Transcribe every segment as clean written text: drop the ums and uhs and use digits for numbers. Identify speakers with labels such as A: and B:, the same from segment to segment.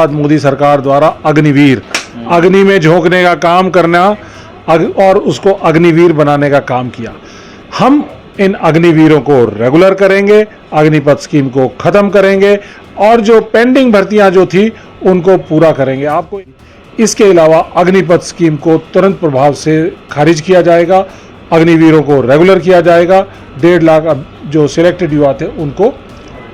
A: बाद मोदी सरकार द्वारा अग्निवीर, अग्नि में झोंकने का काम करना और उसको अग्निवीर बनाने का काम किया। हम इन अग्निवीरों को रेगुलर करेंगे, अग्निपथ स्कीम को खत्म करेंगे और जो पेंडिंग भर्तियां जो थी उनको पूरा करेंगे। आपको इसके अलावा अग्निपथ स्कीम को तुरंत प्रभाव से खारिज किया जाएगा, अग्निवीरों को रेगुलर किया जाएगा, 1.5 लाख अब जो सिलेक्टेड युवा थे उनको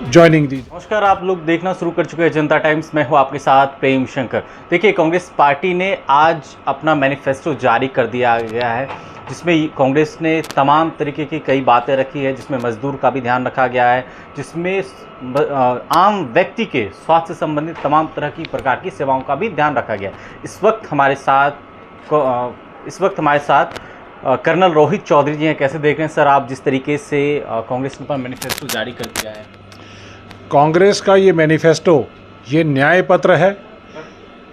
A: ज्वाइनिंग दी।
B: नमस्कार, आप लोग देखना शुरू कर चुके हैं जनता टाइम्स। मैं हूं आपके साथ प्रेम शंकर। देखिए, कांग्रेस पार्टी ने आज अपना मैनिफेस्टो जारी कर दिया गया है, जिसमें कांग्रेस ने तमाम तरीके की कई बातें रखी है, जिसमें मजदूर का भी ध्यान रखा गया है, जिसमें आम व्यक्ति के स्वास्थ्य संबंधित तमाम तरह की प्रकार की सेवाओं का भी ध्यान रखा गया है। इस वक्त हमारे साथ कर्नल रोहित चौधरी जी हैं। कैसे देख रहे हैं सर आप जिस तरीके से कांग्रेस ने अपना मैनिफेस्टो जारी कर दिया है?
A: कांग्रेस का ये मैनिफेस्टो ये न्याय पत्र है।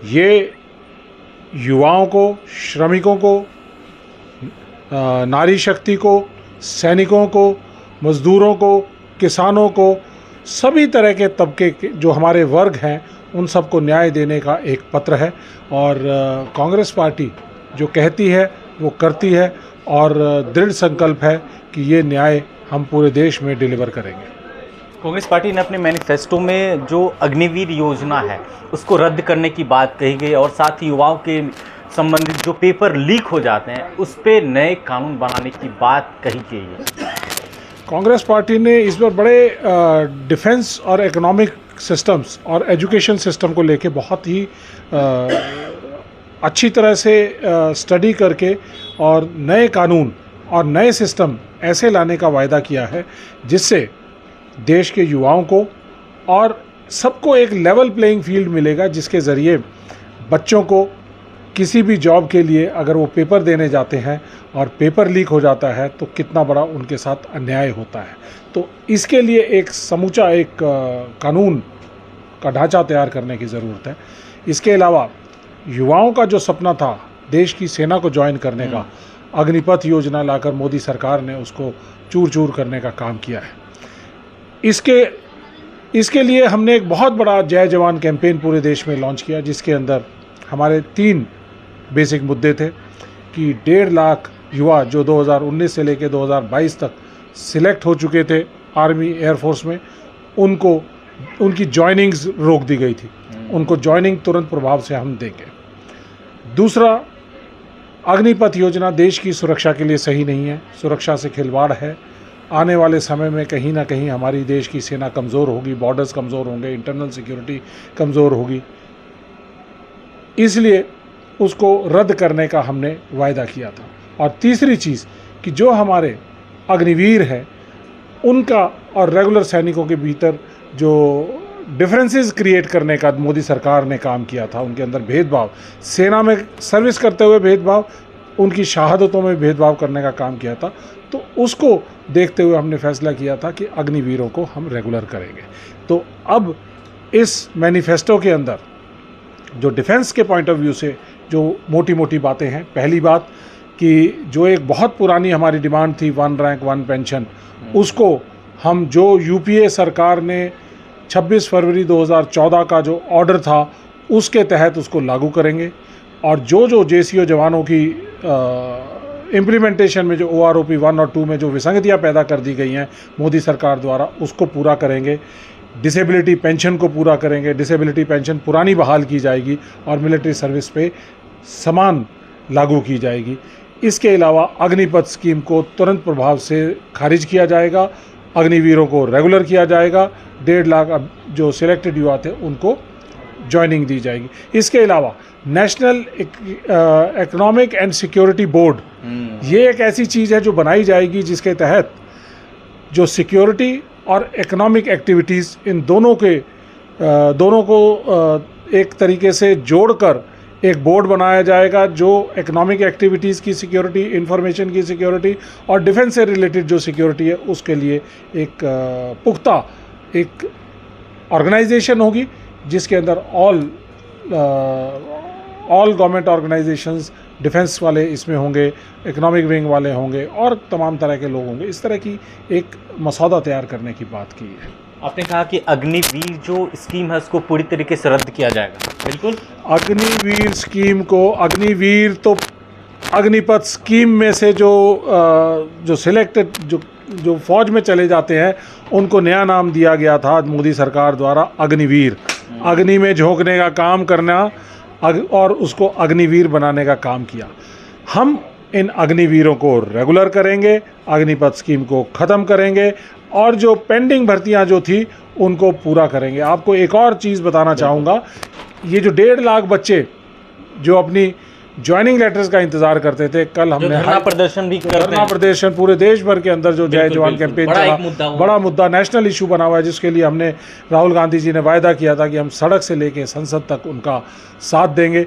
A: ये युवाओं को, श्रमिकों को, नारी शक्ति को, सैनिकों को, मजदूरों को, किसानों को, सभी तरह के तबके के जो हमारे वर्ग हैं उन सबको न्याय देने का एक पत्र है। और कांग्रेस पार्टी जो कहती है वो करती है और दृढ़ संकल्प है कि ये न्याय हम पूरे देश में डिलीवर करेंगे।
B: कांग्रेस पार्टी ने अपने मैनिफेस्टो में जो अग्निवीर योजना है उसको रद्द करने की बात कही गई और साथ ही युवाओं के संबंधित जो पेपर लीक हो जाते हैं उस पर नए कानून बनाने की बात कही गई है।
A: कांग्रेस पार्टी ने इस बार बड़े डिफेंस और इकोनॉमिक सिस्टम्स और एजुकेशन सिस्टम को लेके बहुत ही अच्छी तरह से स्टडी करके और नए कानून और नए सिस्टम ऐसे लाने का वायदा किया है जिससे देश के युवाओं को और सबको एक लेवल प्लेइंग फील्ड मिलेगा, जिसके ज़रिए बच्चों को किसी भी जॉब के लिए अगर वो पेपर देने जाते हैं और पेपर लीक हो जाता है तो कितना बड़ा उनके साथ अन्याय होता है। तो इसके लिए एक समूचा एक कानून का ढांचा तैयार करने की ज़रूरत है। इसके अलावा युवाओं का जो सपना था देश की सेना को ज्वाइन करने का, अग्निपथ योजना लाकर मोदी सरकार ने उसको चूर चूर करने का काम किया है। इसके लिए हमने एक बहुत बड़ा जय जवान कैंपेन पूरे देश में लॉन्च किया, जिसके अंदर हमारे 3 बेसिक मुद्दे थे कि 1.5 लाख युवा जो 2019 से लेकर 2022 तक सिलेक्ट हो चुके थे आर्मी एयरफोर्स में, उनकी जॉइनिंग्स रोक दी गई थी। उनको जॉइनिंग तुरंत प्रभाव से हम देंगे। दूसरा, अग्निपथ योजना देश की सुरक्षा के लिए सही नहीं है, सुरक्षा से खिलवाड़ है। आने वाले समय में कहीं ना कहीं हमारी देश की सेना कमज़ोर होगी, बॉर्डर्स कमज़ोर होंगे, इंटरनल सिक्योरिटी कमज़ोर होगी, इसलिए उसको रद्द करने का हमने वायदा किया था। और तीसरी चीज़ कि जो हमारे अग्निवीर हैं उनका और रेगुलर सैनिकों के भीतर जो डिफरेंसेस क्रिएट करने का मोदी सरकार ने काम किया था, उनके अंदर भेदभाव, सेना में सर्विस करते हुए भेदभाव, उनकी शहादतों में भेदभाव करने का काम किया था, तो उसको देखते हुए हमने फैसला किया था कि अग्निवीरों को हम रेगुलर करेंगे। तो अब इस मैनिफेस्टो के अंदर जो डिफेंस के पॉइंट ऑफ व्यू से जो मोटी मोटी बातें हैं, पहली बात कि जो एक बहुत पुरानी हमारी डिमांड थी 1 रैंक 1 पेंशन, उसको हम जो यूपीए सरकार ने 26 फरवरी 2014 का जो ऑर्डर था उसके तहत उसको लागू करेंगे। और जो जेसीओ जवानों की इम्प्लीमेंटेशन में जो OROP 1 और 2 में जो विसंगतियाँ पैदा कर दी गई हैं मोदी सरकार द्वारा, उसको पूरा करेंगे। डिसेबिलिटी पेंशन को पूरा करेंगे, डिसेबिलिटी पेंशन पुरानी बहाल की जाएगी और मिलिट्री सर्विस पे समान लागू की जाएगी। इसके अलावा अग्निपथ स्कीम को तुरंत प्रभाव से खारिज किया जाएगा, अग्निवीरों को रेगुलर किया जाएगा, 1.5 लाख अब जो सिलेक्टेड युवा थे उनको ज्वाइनिंग दी जाएगी। इसके अलावा national economic and security board, ये एक ऐसी चीज़ है जो बनाई जाएगी जिसके तहत जो सिक्योरिटी और इकोनॉमिक एक्टिविटीज़ इन दोनों को एक तरीके से जोड़कर एक बोर्ड बनाया जाएगा जो इकोनॉमिक एक्टिविटीज़ की सिक्योरिटी, इंफॉर्मेशन की सिक्योरिटी और डिफेंस से रिलेटेड जो सिक्योरिटी है उसके लिए एक पुख्ता एक ऑर्गेनाइजेशन होगी, जिसके अंदर ऑल गवर्नमेंट ऑर्गेनाइजेशंस, डिफेंस वाले इसमें होंगे, इकोनॉमिक विंग वाले होंगे और तमाम तरह के लोग होंगे। इस तरह की एक मसौदा तैयार करने की बात की है।
B: आपने कहा कि अग्निवीर जो स्कीम है उसको पूरी तरीके से रद्द किया जाएगा। बिल्कुल।
A: अग्निवीर स्कीम को, अग्निवीर तो अग्निपथ स्कीम में से जो सिलेक्टेड जो फौज में चले जाते हैं उनको नया नाम दिया गया था मोदी सरकार द्वारा, अग्निवीर। अग्नि में झोंकने का काम करना और उसको अग्निवीर बनाने का काम किया। हम इन अग्निवीरों को रेगुलर करेंगे, अग्निपथ स्कीम को ख़त्म करेंगे और जो पेंडिंग भर्तियां जो थी उनको पूरा करेंगे। आपको एक और चीज़ बताना चाहूँगा, ये जो 1.5 लाख बच्चे जो अपनी ज्वाइनिंग लेटर्स का इंतजार करते थे, कल हमने
B: धरना प्रदर्शन भी करते हैं।
A: धरना प्रदर्शन पूरे देश भर के अंदर जो जय जवान कैंपेन चला, बड़ा मुद्दा, नेशनल इशू बना हुआ है, जिसके लिए हमने राहुल गांधी जी ने वायदा किया था कि हम सड़क से लेके संसद तक उनका साथ देंगे।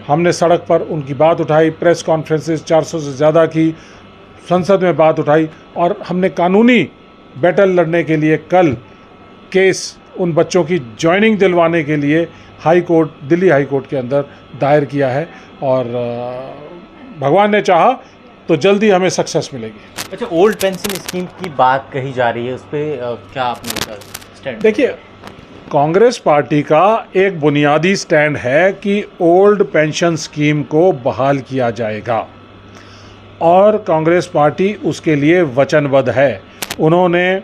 A: हमने सड़क पर उनकी बात उठाई, प्रेस कॉन्फ्रेंसेस 400 से ज़्यादा की, संसद में बात उठाई और हमने कानूनी बैटल लड़ने के लिए कल केस उन बच्चों की ज्वाइनिंग दिलवाने के लिए high court, Delhi high court के अंदर दायर किया है और भगवान ने चाहा तो जल्दी हमें सक्सेस मिलेगी।
B: अच्छा, ओल्ड पेंशन स्कीम की बात कही जा रही है, उस पर क्या आपने स्टैंड?
A: देखिए, कांग्रेस पार्टी का एक बुनियादी स्टैंड है कि ओल्ड पेंशन स्कीम को बहाल किया जाएगा और कांग्रेस पार्टी उसके लिए वचनबद्ध है। उन्होंने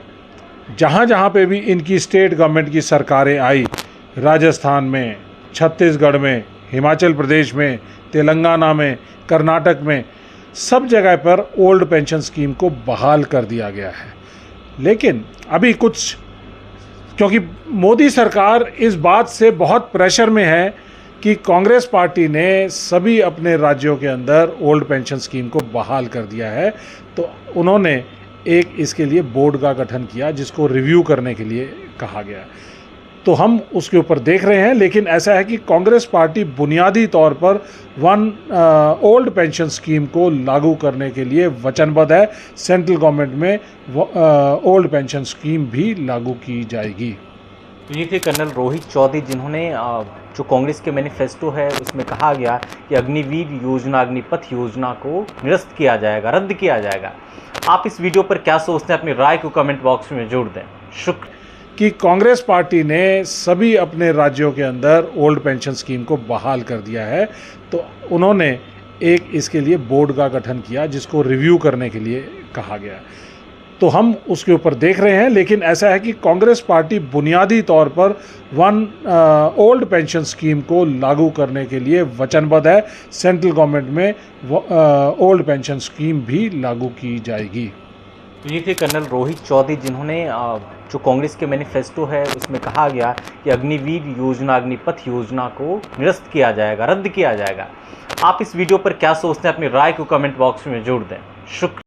A: जहाँ जहाँ पे भी इनकी स्टेट गवर्नमेंट की सरकारें आई, राजस्थान में, छत्तीसगढ़ में, हिमाचल प्रदेश में, तेलंगाना में, कर्नाटक में, सब जगह पर ओल्ड पेंशन स्कीम को बहाल कर दिया गया है। लेकिन अभी कुछ, क्योंकि मोदी सरकार इस बात से बहुत प्रेशर में है कि कांग्रेस पार्टी ने सभी अपने राज्यों के अंदर ओल्ड पेंशन स्कीम को बहाल कर दिया है, तो उन्होंने एक इसके लिए बोर्ड का गठन किया जिसको रिव्यू करने के लिए कहा गया। तो हम उसके ऊपर देख रहे हैं, लेकिन ऐसा है कि कांग्रेस पार्टी बुनियादी तौर पर ओल्ड पेंशन स्कीम को लागू करने के लिए वचनबद्ध है। सेंट्रल गवर्नमेंट में ओल्ड पेंशन स्कीम भी लागू की जाएगी।
B: तो ये थे कर्नल रोहित चौधरी, जिन्होंने जो कांग्रेस के मैनिफेस्टो है उसमें कहा गया कि अग्निवीर योजना, अग्निपथ योजना को निरस्त किया जाएगा, रद्द किया जाएगा। आप इस वीडियो पर क्या सोचते हैं? अपनी राय को कमेंट बॉक्स में जोड़ दें। शुक्रिया।
A: कि कांग्रेस पार्टी ने सभी अपने राज्यों के अंदर ओल्ड पेंशन स्कीम को बहाल कर दिया है, तो उन्होंने एक इसके लिए बोर्ड का गठन किया जिसको रिव्यू करने के लिए कहा गया। तो हम उसके ऊपर देख रहे हैं, लेकिन ऐसा है कि कांग्रेस पार्टी बुनियादी तौर पर ओल्ड पेंशन स्कीम को लागू करने के लिए वचनबद्ध है। सेंट्रल गवर्नमेंट में ओल्ड पेंशन स्कीम भी लागू की जाएगी।
B: तो ये थे कर्नल रोहित चौधरी, जिन्होंने जो कांग्रेस के मैनिफेस्टो है उसमें कहा गया कि अग्निवीर योजना, अग्निपथ योजना को निरस्त किया जाएगा, रद्द किया जाएगा। आप इस वीडियो पर क्या सोचते हैं? अपनी राय को कमेंट बॉक्स में जोड़ दें। शुक्रिया।